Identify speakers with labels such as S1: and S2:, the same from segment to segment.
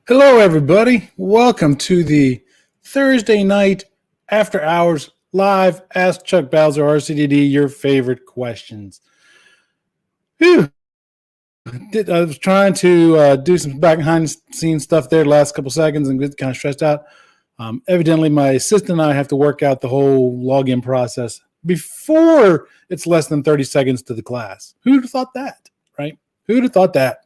S1: Hello, everybody. Welcome to the Thursday night after hours live Ask Chuck Bowser, RCDD, your favorite questions. Whew. I was trying to do some behind the scenes stuff there the last couple seconds and get kind of stressed out. Evidently, my assistant and I have to work out the whole login process before it's less than 30 seconds to the class. Who'd have thought that, right? Who'd have thought that?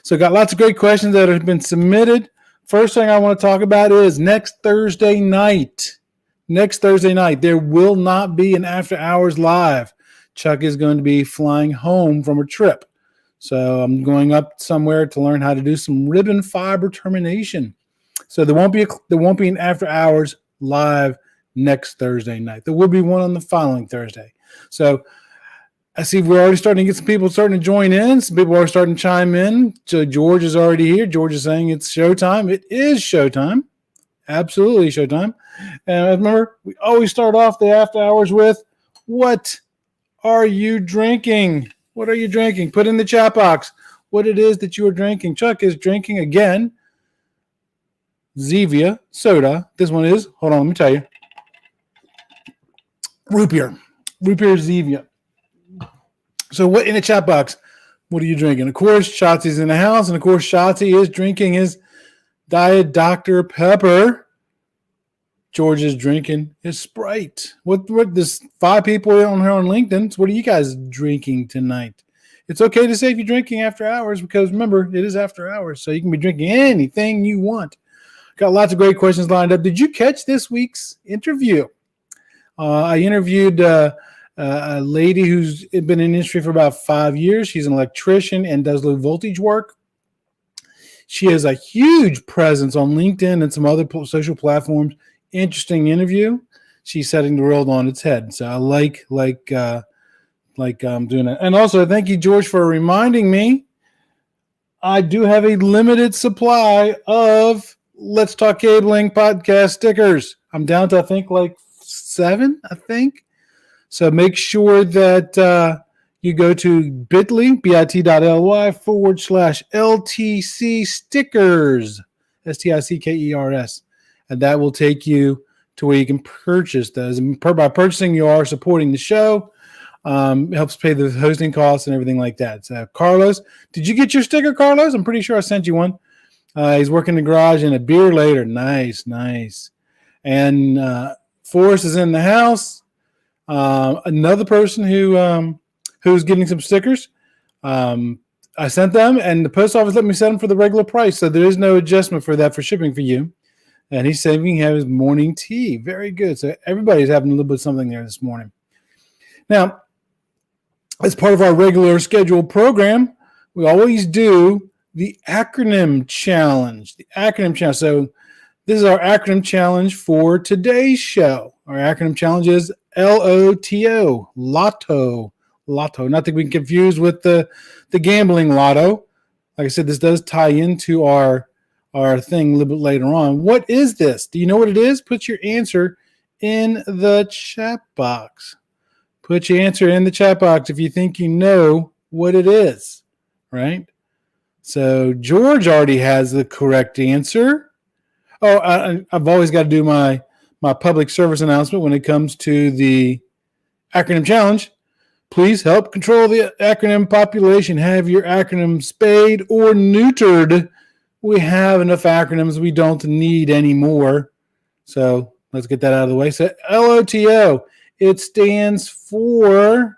S1: So got lots of great questions that have been submitted. First thing I want to talk about is next Thursday night. Next Thursday night, there will not be an after hours live. Chuck is going to be flying home from a trip. So I'm going up somewhere to learn how to do some ribbon fiber termination. So there won't be an after hours live next Thursday night. There will be one on the following Thursday. So I see we're already starting to get some people starting to join in. Some people are starting to chime in. So George is already here. George is saying it's showtime. It is showtime. Absolutely showtime. And remember, we always start off the after hours with, what are you drinking? What are you drinking? Put in the chat box what it is that you are drinking. Chuck is drinking, again, Zevia soda. This one is, hold on, let me tell you, root beer Zevia. So what in the chat box, what are you drinking? Of course, Shotzi's in the house, and of course, Shotzi is drinking his Diet Dr. Pepper. George is drinking his Sprite. What there's 5 people on here on LinkedIn. So what are you guys drinking tonight? It's okay to say if you're drinking after hours, because remember, it is after hours, so you can be drinking anything you want. Got lots of great questions lined up. Did you catch this week's interview? I interviewed a lady who's been in the industry for about 5 years. She's an electrician and does low voltage work. She has a huge presence on LinkedIn and some other social platforms. Interesting interview. She's setting the world on its head. So I like doing that. And also, thank you, George, for reminding me. I do have a limited supply of Let's Talk Cabling podcast stickers. I'm down to, I think, like 7, I think. So make sure that you go to bit.ly/LTC stickers, STICKERS, and that will take you to where you can purchase those. And by purchasing, you are supporting the show. It helps pay the hosting costs and everything like that. So Carlos, did you get your sticker, Carlos? I'm pretty sure I sent you one. He's working in the garage and a beer later. Nice. And Forrest is in the house. Another person who's getting some stickers. I sent them, and the post office let me send them for the regular price, so there is no adjustment for that for shipping for you. And he's saying he have his morning tea. Very good. So everybody's having a little bit of something there this morning. Now, as part of our regular scheduled program, we always do the acronym challenge. So this is our acronym challenge for today's show. Our acronym challenge is LOTO, LOTO. Not to be confused with the gambling lotto. Like I said, this does tie into our thing a little bit later on. What is this? Do you know what it is? Put your answer in the chat box. Put your answer in the chat box if you think you know what it is, right? So George already has the correct answer. Oh, I've always got to do my public service announcement when it comes to the acronym challenge. Please help control the acronym population. Have your acronym spayed or neutered. We have enough acronyms. We don't need any more. So let's get that out of the way. So LOTO, it stands for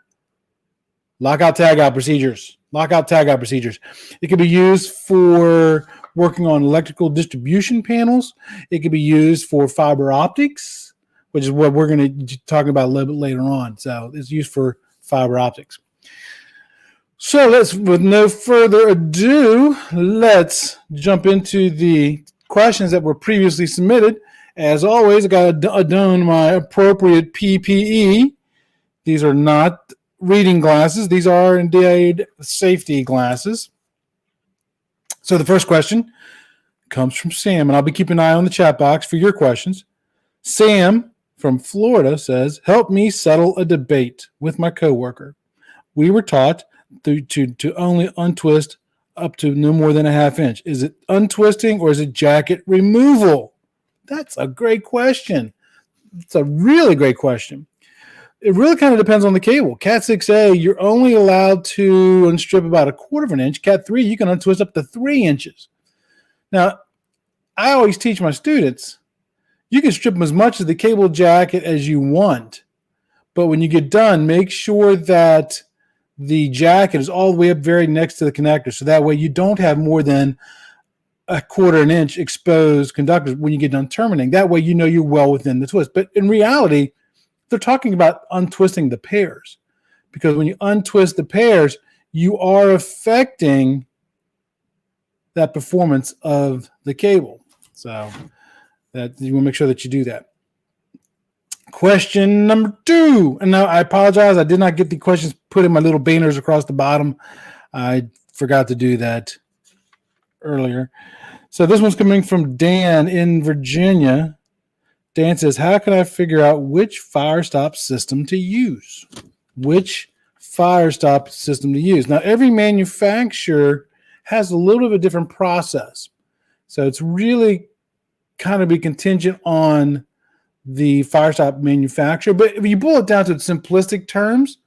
S1: Lockout Tagout Procedures. It can be used for working on electrical distribution panels. It can be used for fiber optics, which is what we're going to be talking about a little bit later on. So it's used for fiber optics. So with no further ado, let's jump into the questions that were previously submitted. As always, I got to don my appropriate PPE. These are not reading glasses. These are indeed safety glasses. So the first question comes from Sam, and I'll be keeping an eye on the chat box for your questions. Sam from Florida says, help me settle a debate with my coworker. We were taught to only untwist up to no more than a ½ inch? Is it untwisting or is it jacket removal? That's a great question. It's a really great question. It really kind of depends on the cable. Cat 6A, you're only allowed to unstrip about 1/4 inch. Cat 3, you can untwist up to 3 inches. Now, I always teach my students, you can strip them as much of the cable jacket as you want, but when you get done, make sure that the jacket is all the way up very next to the connector, so that way you don't have more than 1/4 inch exposed conductors when you get done terminating. That way you know you're well within the twist. But in reality, they're talking about untwisting the pairs, because when you untwist the pairs, you are affecting that performance of the cable. So that you want to make sure that you do that. Question number 2. And now I apologize. I did not get the questions put in my little banners across the bottom. I forgot to do that earlier. So this one's coming from Dan in Virginia. Dan says, how can I figure out which firestop system to use? Which firestop system to use? Now, every manufacturer has a little bit of a different process. So it's really kind of be contingent on the firestop manufacturer. But if you boil it down to simplistic terms,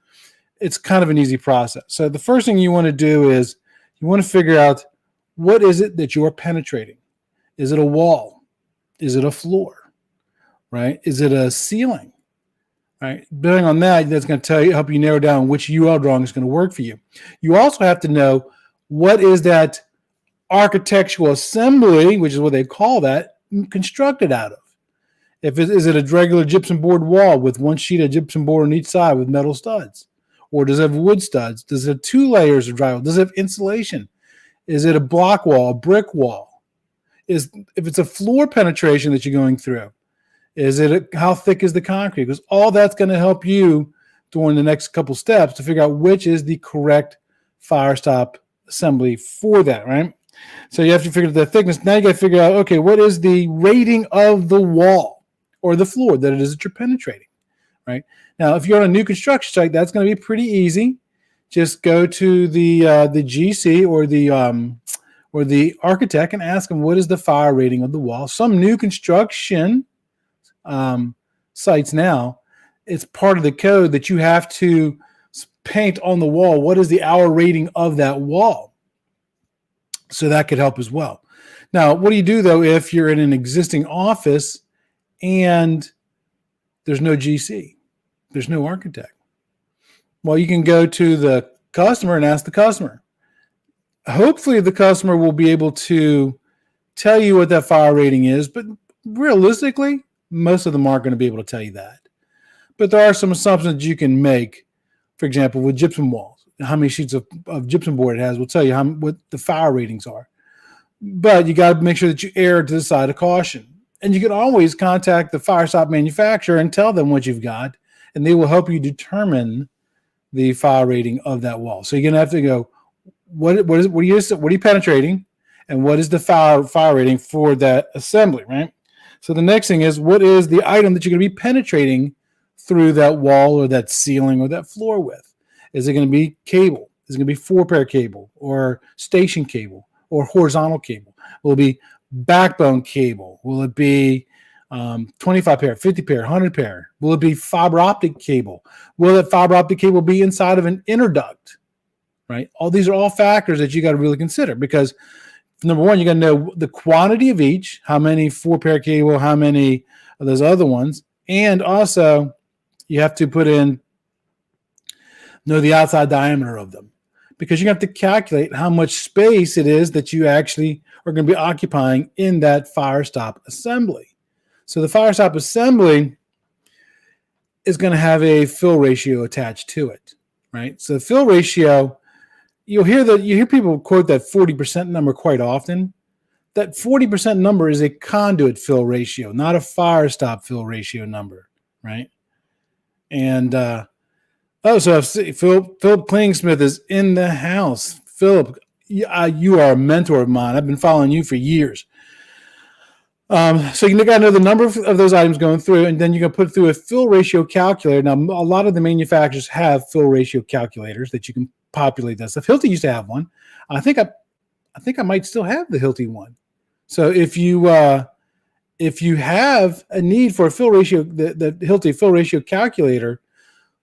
S1: it's kind of an easy process. So the first thing you want to do is you want to figure out, what is it that you're penetrating? Is it a wall? Is it a floor? Right? Is it a ceiling? Right? Building on that, that's going to tell you, help you narrow down which UL drawing is going to work for you. You also have to know, what is that architectural assembly, which is what they call that, constructed out of. Is it a regular gypsum board wall with one sheet of gypsum board on each side with metal studs? Or does it have wood studs? Does it have 2 layers of drywall? Does it have insulation? Is it a block wall, a brick wall? If it's a floor penetration that you're going through, how thick is the concrete? Because all that's going to help you during the next couple steps to figure out which is the correct firestop assembly for that, right? So you have to figure out the thickness. Now you got to figure out, okay, what is the rating of the wall or the floor that it is that you're penetrating, right? Now, if you're on a new construction site, that's going to be pretty easy. Just go to the GC or the architect and ask them, what is the fire rating of the wall? Some new construction sites now, it's part of the code that you have to paint on the wall. What is the hour rating of that wall? So that could help as well. Now, what do you do though if you're in an existing office and there's no GC, there's no architect? Well, you can go to the customer and ask the customer. Hopefully the customer will be able to tell you what that fire rating is, but realistically, most of them aren't going to be able to tell you that. But there are some assumptions you can make. For example, with gypsum walls, how many sheets of gypsum board it has will tell you what the fire ratings are. But you got to make sure that you err to the side of caution. And you can always contact the firestop manufacturer and tell them what you've got, and they will help you determine the fire rating of that wall. So you're going to have to go, what are you penetrating, and what is the fire rating for that assembly, right? So the next thing is, what is the item that you're going to be penetrating through that wall or that ceiling or that floor with? Is it going to be cable? Is it going to be 4-pair cable or station cable or horizontal cable? Will it be backbone cable? Will it be 25 pair, 50 pair, 100 pair? Will it be fiber optic cable? Will that fiber optic cable be inside of an inner duct? Right? All these are all factors that you got to really consider, because number one, you got to know the quantity of each, how many 4-pair cable, how many of those other ones, and also you have to know the outside diameter of them, because you have to calculate how much space it is that you actually are going to be occupying in that firestop assembly. So the firestop assembly is going to have a fill ratio attached to it, right? So the fill ratio, you hear people quote that 40% number quite often. That 40% number is a conduit fill ratio, not a firestop fill ratio number, right? And so Philip Klingsmith is in the house. Philip, you are a mentor of mine. I've been following you for years. So you got to know the number of those items going through, and then you can put through a fill ratio calculator. Now, a lot of the manufacturers have fill ratio calculators that you can populate that stuff. Hilti used to have one. I think I think I might still have the Hilti one. So if you have a need for a fill ratio, the Hilti fill ratio calculator,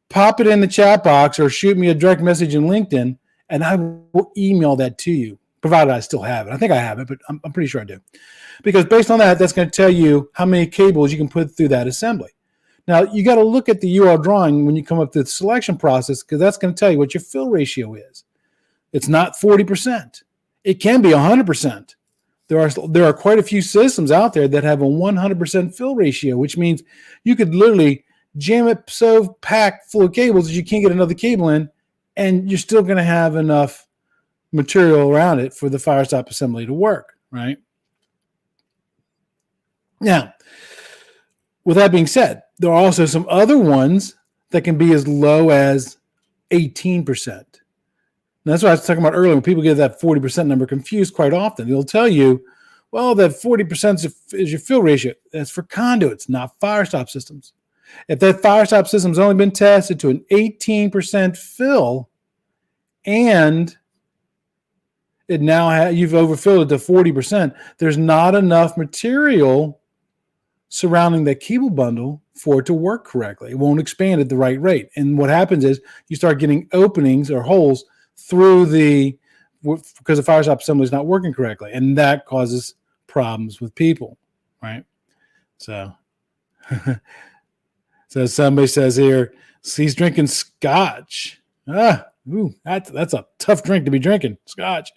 S1: pop it in the chat box or shoot me a direct message in LinkedIn, and I will email that to you, provided I still have it. I think I have it, but I'm pretty sure I do. Because based on that, that's going to tell you how many cables you can put through that assembly. Now, you got to look at the UL drawing when you come up to the selection process, because that's going to tell you what your fill ratio is. It's not 40%. It can be 100%. There are quite a few systems out there that have a 100% fill ratio, which means you could literally jam it so packed full of cables that you can't get another cable in, and you're still going to have enough material around it for the firestop assembly to work, right? Now, with that being said, there are also some other ones that can be as low as 18%. And that's what I was talking about earlier. When people get that 40% number confused quite often, they'll tell you, well, that 40% is your fill ratio. That's for conduits, not firestop systems. If that firestop system's only been tested to an 18% fill, and it now you've overfilled it to 40%, there's not enough material surrounding that cable bundle for it to work correctly. It won't expand at the right rate. And what happens is you start getting openings or holes through because the firestop assembly is not working correctly. And that causes problems with people, right? So, so somebody says here, he's drinking scotch. That's a tough drink to be drinking, scotch.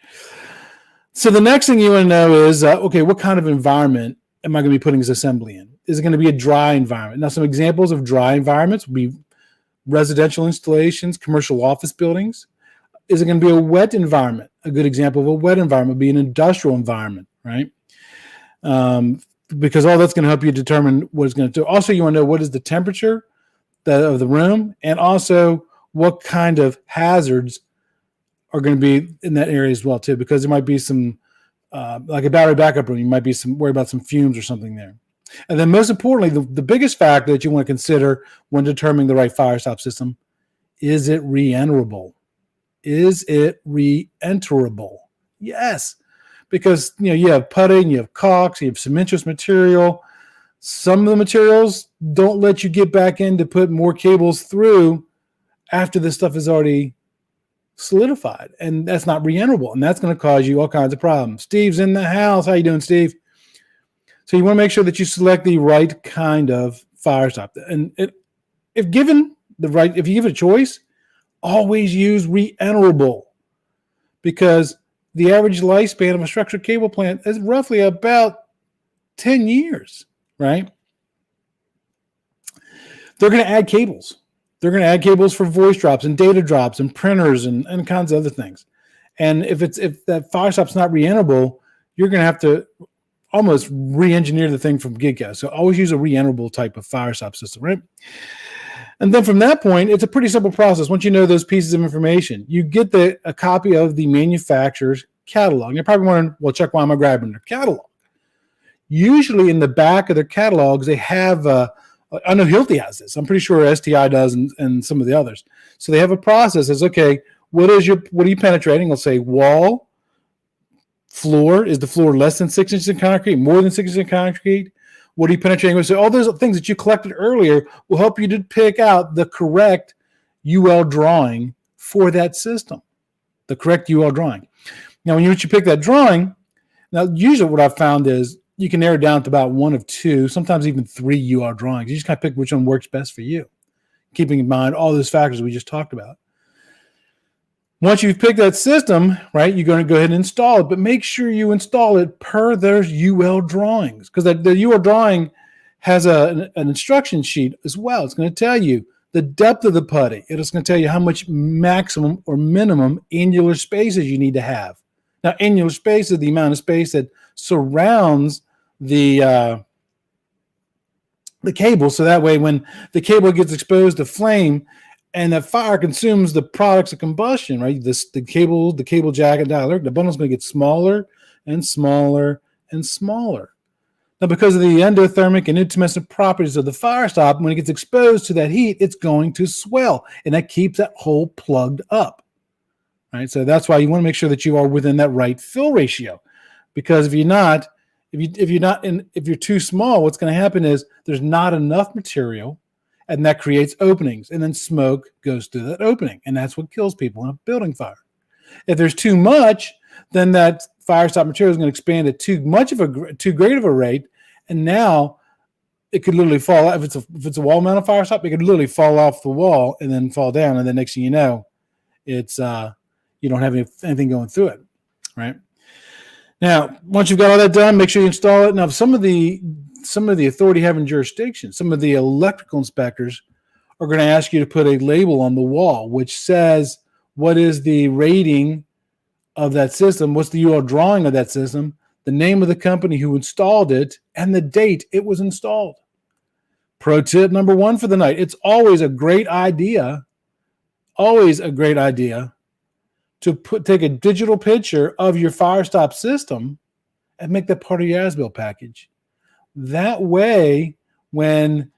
S1: So the next thing you want to know is, okay, what kind of environment am I going to be putting this assembly in? Is it going to be a dry environment? Now, some examples of dry environments would be residential installations, commercial office buildings. Is it going to be a wet environment? A good example of a wet environment would be an industrial environment, right? Because all that's going to help you determine what it's going to do. Also, you want to know what is the temperature of the room, and also what kind of hazards are going to be in that area as well, too, because there might be some, like a battery backup room, you might be worried about some fumes or something there. And then most importantly, the biggest factor that you want to consider when determining the right firestop system, is it re-enterable? Is it re-enterable? Yes, because you have putty, you have caulks, you have cementitious material. Some of the materials don't let you get back in to put more cables through after this stuff is already solidified, and that's not re-enterable, and that's going to cause you all kinds of problems. Steve's in the house. How you doing, Steve? So you want to make sure that you select the right kind of firestop, and if you give it a choice, always use re-enterable, because the average lifespan of a structured cable plant is roughly about 10 years, right? They're going to add cables. They're going to add cables for voice drops and data drops and printers and kinds of other things. And if that firestop's not re-enterable, you're going to have to almost re-engineer the thing from get-go. So always use a re-enterable type of firestop system, right? And then from that point, it's a pretty simple process. Once you know those pieces of information, you get a copy of the manufacturer's catalog. You're probably wondering, well, Chuck, why am I grabbing their catalog? Usually in the back of their catalogs, they have I know Hilti has this. I'm pretty sure STI does, and some of the others. So they have a process. It's okay. What are you penetrating? Let's say wall, floor. Is the floor less than 6 inches in concrete? More than 6 inches in concrete? What are you penetrating? So all those things that you collected earlier will help you to pick out the correct UL drawing for that system. The correct UL drawing. Now, when you pick that drawing, now usually what I've found is you can narrow it down to about one of two, sometimes even 3 UL drawings. You just kind of pick which one works best for you, keeping in mind all those factors we just talked about. Once you've picked that system, right, you're going to go ahead and install it, but make sure you install it per their UL drawings, because the UL drawing has an instruction sheet as well. It's going to tell you the depth of the putty. It's going to tell you how much maximum or minimum annular spaces you need to have. Now, annular space is the amount of space that surrounds the cable, so that way when the cable gets exposed to flame and the fire consumes the products of combustion, right? The cable jack and dialer, the bundle's going to get smaller and smaller and smaller. Now, because of the endothermic and intumescent properties of the firestop, when it gets exposed to that heat, it's going to swell, and that keeps that hole plugged up, right? So that's why you want to make sure that you are within that right fill ratio, because if you're too small, what's going to happen is there's not enough material, and that creates openings, and then smoke goes through that opening, and that's what kills people in a building fire. If there's too much, then that firestop material is going to expand at too great of a rate, and now it could literally fall out. If it's a wall-mounted firestop, it could literally fall off the wall and then fall down, and the next thing you know, it's you don't have anything going through it, right? Now, once you've got all that done, make sure you install it. Now, some of the authority having jurisdiction, some of the electrical inspectors are going to ask you to put a label on the wall which says what is the rating of that system, what's the UL drawing of that system, the name of the company who installed it, and the date it was installed. Pro tip number 1 for the night. It's always a great idea to take a digital picture of your firestop system and make that part of your as-built package. That way, when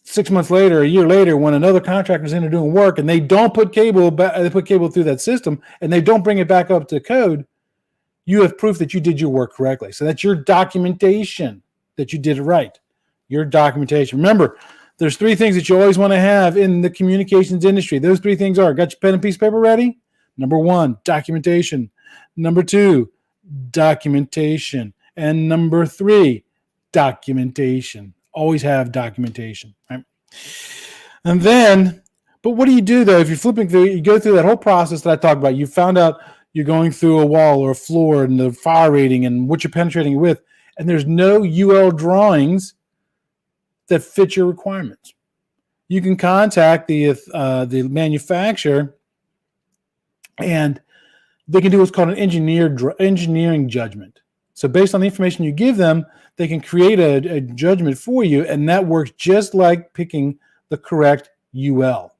S1: 6 months later, a year later, when another contractor's in there doing work and they don't put cable through that system and they don't bring it back up to code, you have proof that you did your work correctly. So that's your documentation that you did it right. Your documentation. Remember, there's 3 things that you always want to have in the communications industry. Those 3 things are: got your pen and piece of paper ready? Number 1, documentation. Number 2, documentation. And number 3, documentation. Always have documentation, right? And then, but what do you do though if you're flipping through? You go through that whole process that I talked about. You found out you're going through a wall or a floor and the fire rating and what you're penetrating with, and there's no UL drawings that fit your requirements. You can contact the manufacturer, and they can do what's called an engineering judgment. So based on the information you give them, they can create a judgment for you, and that works just like picking the correct UL.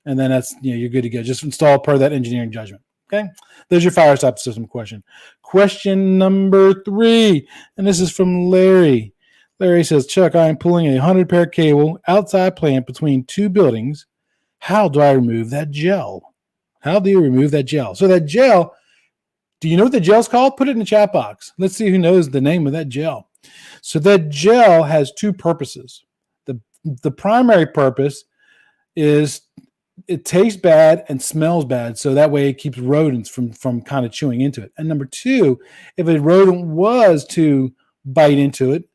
S1: And then that's, you're good to go. Just install per that engineering judgment. Okay, there's your firestop system question. Question number 3, and this is from Larry. Larry says, Chuck, I am pulling a 100-pair cable outside plant between 2 buildings. How do I remove that gel? How do you remove that gel? So that gel, do you know what the gel's called? Put it in the chat box. Let's see who knows the name of that gel. So that gel has 2 purposes. The primary purpose is it tastes bad and smells bad, so that way it keeps rodents from kind of chewing into it. And number 2, if a rodent was to bite into it,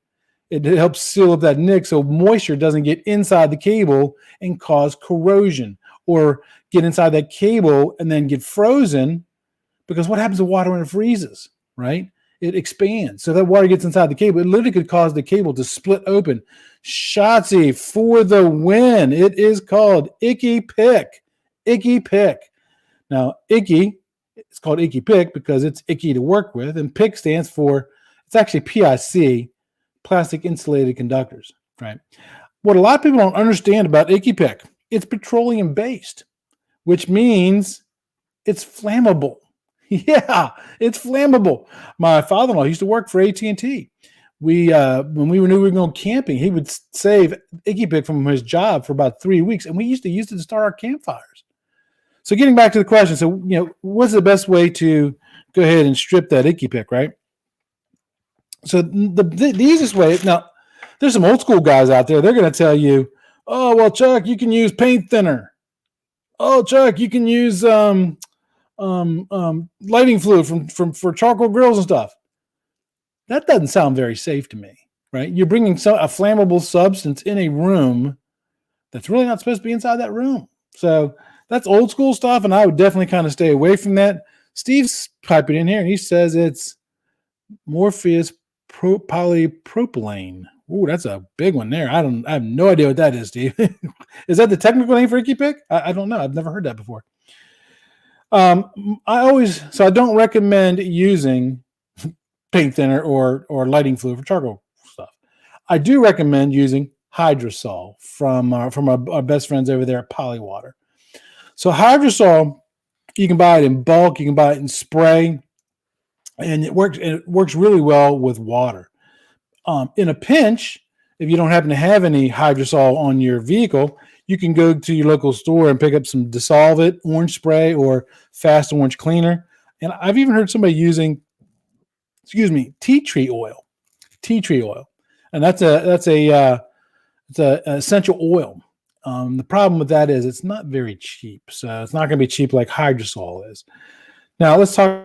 S1: it helps seal up that nick so moisture doesn't get inside the cable and cause corrosion, or get inside that cable and then get frozen, because what happens to water when it freezes, right? It expands. So that water gets inside the cable. It literally could cause the cable to split open. Shotzi for the win. It is called Icky Pick. Icky Pick. Now, Icky, it's called Icky Pick because it's icky to work with, and PIC stands for, it's actually PIC, plastic insulated conductors, right? What a lot of people don't understand about Icky Pick, it's petroleum based, which means it's flammable. Yeah, it's flammable. My father-in-law used to work for AT&T. When we knew we were going camping, he would save Icky Pick from his job for about 3 weeks, and we used to use it to start our campfires. So getting back to the question, so what's the best way to go ahead and strip that Icky Pick, right? So the easiest way, now there's some old school guys out there, they're going to tell you, oh, well, Chuck, you can use paint thinner. Oh, Chuck, you can use lighting fluid for charcoal grills and stuff. That doesn't sound very safe to me, right? You're bringing a flammable substance in a room that's really not supposed to be inside that room. So that's old school stuff, and I would definitely kind of stay away from that. Steve's piping in here, and he says it's Morpheus polypropylene. Ooh, that's a big one there. I have no idea what that is, Steve. Is that the technical name for Icky Pick? I don't know. I've never heard that before. I don't recommend using paint thinner or lighting fluid for charcoal stuff. I do recommend using hydrosol from our best friends over there at Polywater. So hydrosol, you can buy it in bulk, you can buy it in spray, and it works really well with water. In a pinch, if you don't happen to have any hydrosol on your vehicle, you can go to your local store and pick up some Dissolve It orange spray or Fast Orange Cleaner. And I've even heard somebody using, tea tree oil. Tea tree oil, and it's a essential oil. The problem with that is it's not very cheap, so it's not going to be cheap like hydrosol is. Now let's talk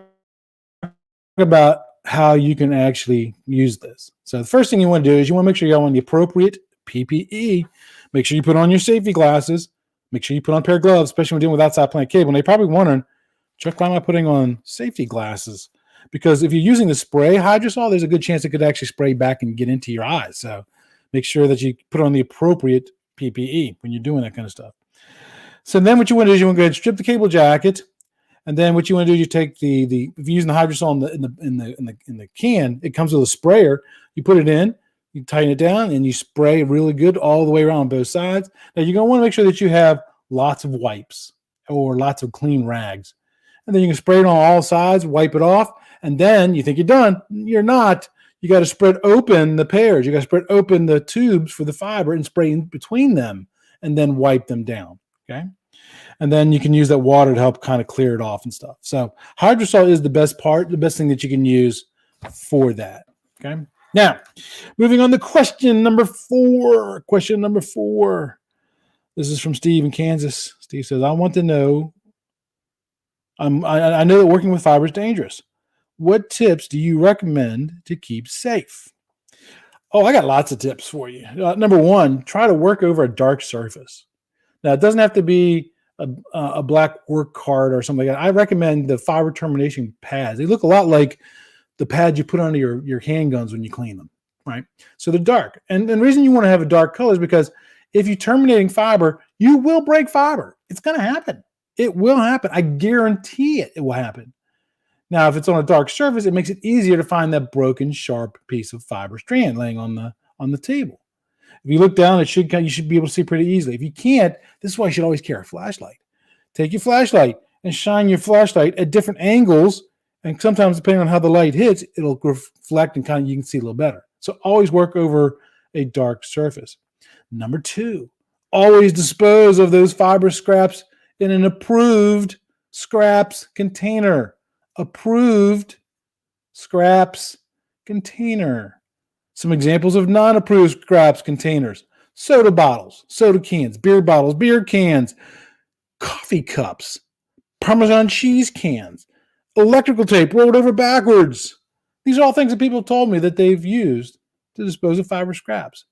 S1: about how you can actually use this. So the first thing you want to do is you want to make sure you have on the appropriate PPE. Make sure you put on your safety glasses. Make sure you put on a pair of gloves, especially when dealing with outside plant cable. And they're probably wondering, Chuck, why am I putting on safety glasses? Because if you're using the spray hydrosol, there's a good chance it could actually spray back and get into your eyes. So make sure that you put on the appropriate PPE when you're doing that kind of stuff. So then what you want to do is you want to go ahead and strip the cable jacket. And then what you want to do is you take if you're using the hydrosol in the can, it comes with a sprayer. You put it in, you tighten it down, and you spray really good all the way around both sides. Now you're going to want to make sure that you have lots of wipes or lots of clean rags. And then you can spray it on all sides, wipe it off, and then you think you're done. You're not. You got to spread open the pairs. You got to spread open the tubes for the fiber and spray in between them and then wipe them down, okay? And then you can use that water to help kind of clear it off and stuff. So hydrosol is the best part, the best thing that you can use for that, okay? Now, moving on to question number 4. Question number 4. This is from Steve in Kansas. Steve says, I want to know, I know that working with fiber is dangerous. What tips do you recommend to keep safe? Oh, I got lots of tips for you. Number 1, try to work over a dark surface. Now, it doesn't have to be a black work card or something like that. I recommend the fiber termination pads. They look a lot like the pads you put under your handguns when you clean them, right? So they're dark. And the reason you want to have a dark color is because if you're terminating fiber, you will break fiber. It's going to happen. It will happen. I guarantee it will happen. Now, if it's on a dark surface, it makes it easier to find that broken, sharp piece of fiber strand laying on the table. If you look down, you should be able to see pretty easily. If you can't, this is why you should always carry a flashlight. Take your flashlight and shine your flashlight at different angles, and sometimes depending on how the light hits, it'll reflect and you can see a little better. So always work over a dark surface. Number 2, always dispose of those fiber scraps in an approved scraps container. Approved scraps container. Some examples of non-approved scraps containers: soda bottles, soda cans, beer bottles, beer cans, coffee cups, Parmesan cheese cans, electrical tape rolled over backwards. These are all things that people told me that they've used to dispose of fiber scraps.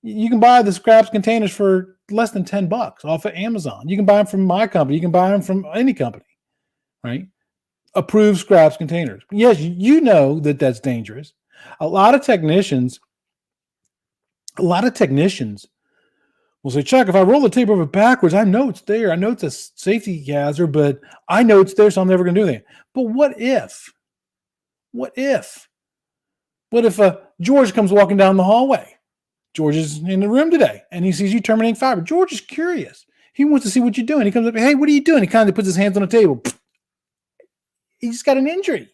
S1: You can buy the scraps containers for less than $10 off of Amazon. You can buy them from my company. You can buy them from any company, right? Approved scraps containers. Yes, you know that that's dangerous. A lot of technicians will say, Chuck, if I roll the tape over backwards, I know it's there. I know it's a safety hazard, but I know it's there, so I'm never going to do anything. But what if George comes walking down the hallway? George is in the room today, and he sees you terminating fiber. George is curious. He wants to see what you're doing. He comes up, hey, what are you doing? He kind of puts his hands on the table. He just got an injury,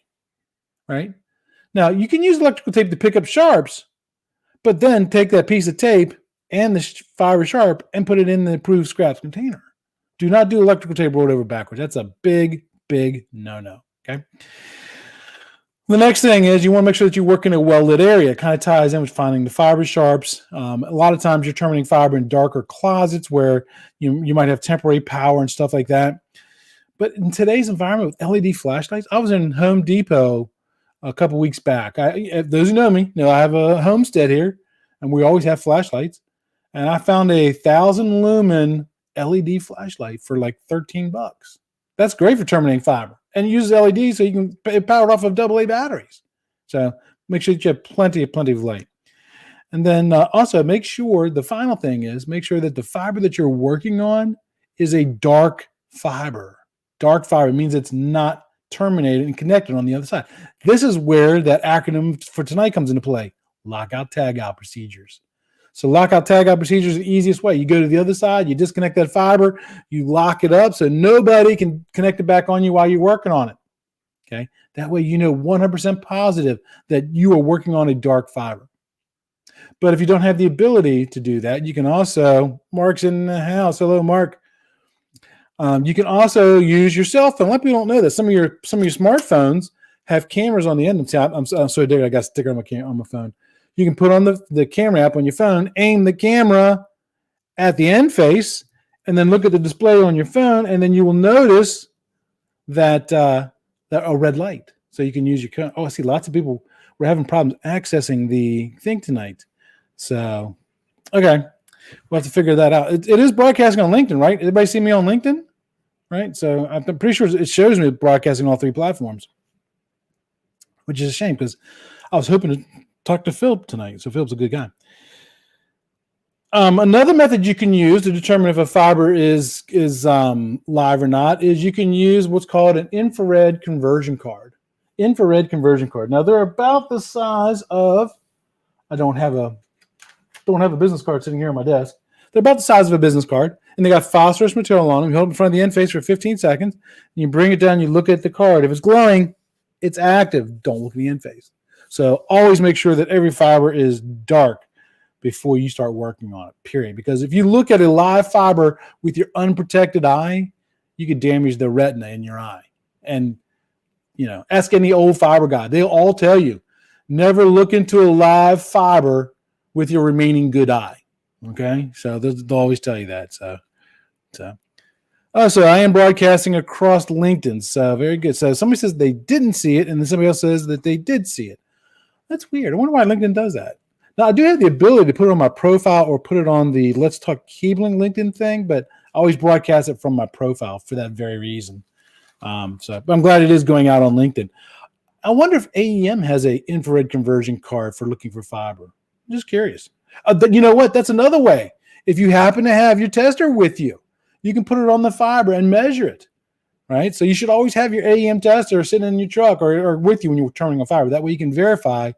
S1: right? Now, you can use electrical tape to pick up sharps, but then take that piece of tape and the fiber sharp and put it in the approved scraps container. Do not do electrical tape rolled over backwards. That's a big, big no-no, okay? The next thing is you want to make sure that you work in a well-lit area. It kind of ties in with finding the fiber sharps. A lot of times you're terminating fiber in darker closets where you might have temporary power and stuff like that. But in today's environment with LED flashlights, I was in Home Depot a couple weeks back. Those who know me know I have a homestead here, and we always have flashlights. And I found a 1,000 lumen LED flashlight for like $13. That's great for terminating fiber. And it uses LED so you can power it off of AA batteries. So make sure that you have plenty of light. And then also make sure, the final thing is, make sure that the fiber that you're working on is a dark fiber. Dark fiber means it's not terminated and connected on the other side. This is where that acronym for tonight comes into play: lockout, tagout procedures. So lockout, tagout procedures is the easiest way. You go to the other side, you disconnect that fiber, you lock it up so nobody can connect it back on you while you're working on it. Okay, that way you know 100% positive that you are working on a dark fiber. But if you don't have the ability to do that, you can also, Mark's in the house. Hello, Mark. You can also use your cell phone. A lot of people don't know that. Some of your smartphones have cameras on the end. I'm so addicted. I got a sticker on my phone. You can put on the camera app on your phone, aim the camera at the end face, and then look at the display on your phone, and then you will notice that a red light. So you can use your. I see lots of people were having problems accessing the thing tonight. So, okay, we'll have to figure that out. It is broadcasting on LinkedIn, right? Everybody see me on LinkedIn, right? So I'm pretty sure it shows me broadcasting on all 3 platforms, which is a shame because I was hoping to talk to Philip tonight. So Philip's a good guy. Another method you can use to determine if a fiber is live or not is you can use what's called an infrared conversion card. Infrared conversion card. Now they're about the size of. I don't have a business card sitting here on my desk. They're about the size of a business card, and they got phosphorus material on them. You hold it in front of the end face for 15 seconds, and you bring it down, you look at the card. If it's glowing, it's active. Don't look at the end face. So always make sure that every fiber is dark before you start working on it, period. Because if you look at a live fiber with your unprotected eye, you could damage the retina in your eye. And, ask any old fiber guy. They'll all tell you, never look into a live fiber with your remaining good eye. Okay, so they'll always tell you that. So I am broadcasting across LinkedIn. So very good. So somebody says they didn't see it, and then somebody else says that they did see it. That's weird. I wonder why LinkedIn does that. Now I do have the ability to put it on my profile or put it on the Let's Talk Cabling LinkedIn thing, but I always broadcast it from my profile for that very reason. But I'm glad it is going out on LinkedIn. I wonder if AEM has a infrared conversion card for looking for fiber. I'm just curious. You know what? That's another way. If you happen to have your tester with you, you can put it on the fiber and measure it, right? So you should always have your AEM tester sitting in your truck or with you when you're turning on fiber. That way you can verify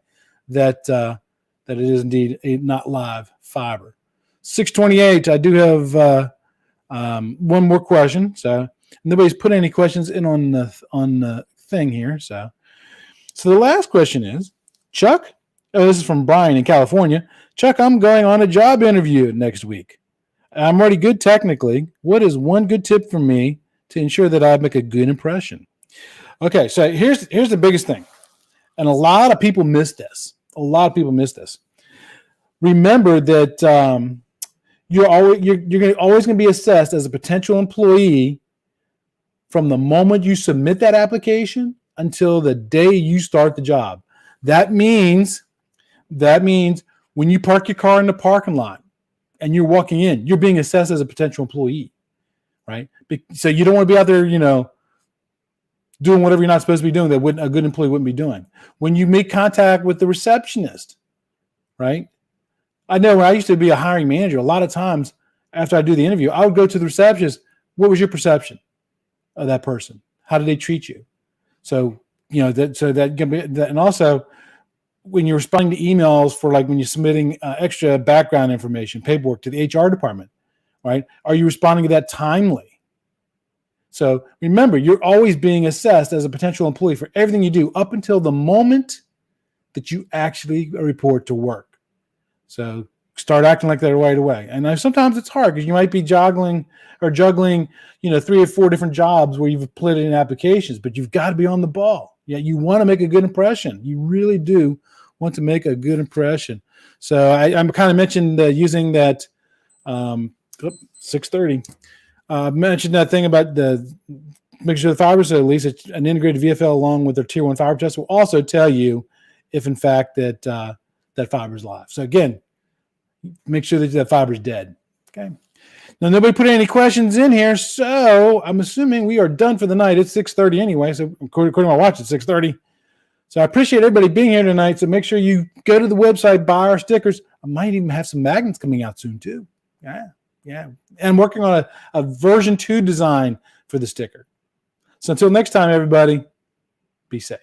S1: that it is indeed a not live fiber. 628, I do have one more question. So nobody's put any questions in on the thing here. So the last question is, Chuck, this is from Brian in California. Chuck, I'm going on a job interview next week. I'm already good technically. What is one good tip for me to ensure that I make a good impression? Okay, so here's the biggest thing. And a lot of people miss this. Remember that you're always going to be assessed as a potential employee from the moment you submit that application until the day you start the job. That means when you park your car in the parking lot and you're walking in, you're being assessed as a potential employee, right? So you don't want to be out there, doing whatever you're not supposed to be doing that a good employee wouldn't be doing. When you make contact with the receptionist, right? I know when I used to be a hiring manager, a lot of times after I do the interview, I would go to the receptionist. What was your perception of that person? How did they treat you? So, that can be that. And also when you're responding to emails for like when you're submitting extra background information, paperwork to the HR department, right? Are you responding to that timely? So remember, you're always being assessed as a potential employee for everything you do up until the moment that you actually report to work. So start acting like that right away. And sometimes it's hard because you might be juggling, 3 or 4 different jobs where you've put in applications, but you've got to be on the ball. Yeah, you want to make a good impression. You really do want to make a good impression. So I kind of mentioned using that 630. Mentioned that thing about make sure the fiber, so at least an integrated VFL along with their tier 1 fiber test will also tell you if in fact that fiber is live. So again, make sure that fiber is dead. Okay. Now nobody put any questions in here, so I'm assuming we are done for the night. It's 6:30 anyway, so according to my watch, it's 6:30. So I appreciate everybody being here tonight. So make sure you go to the website, buy our stickers. I might even have some magnets coming out soon too. Yeah. And I'm working on a version 2 design for the sticker. So until next time, everybody, be safe.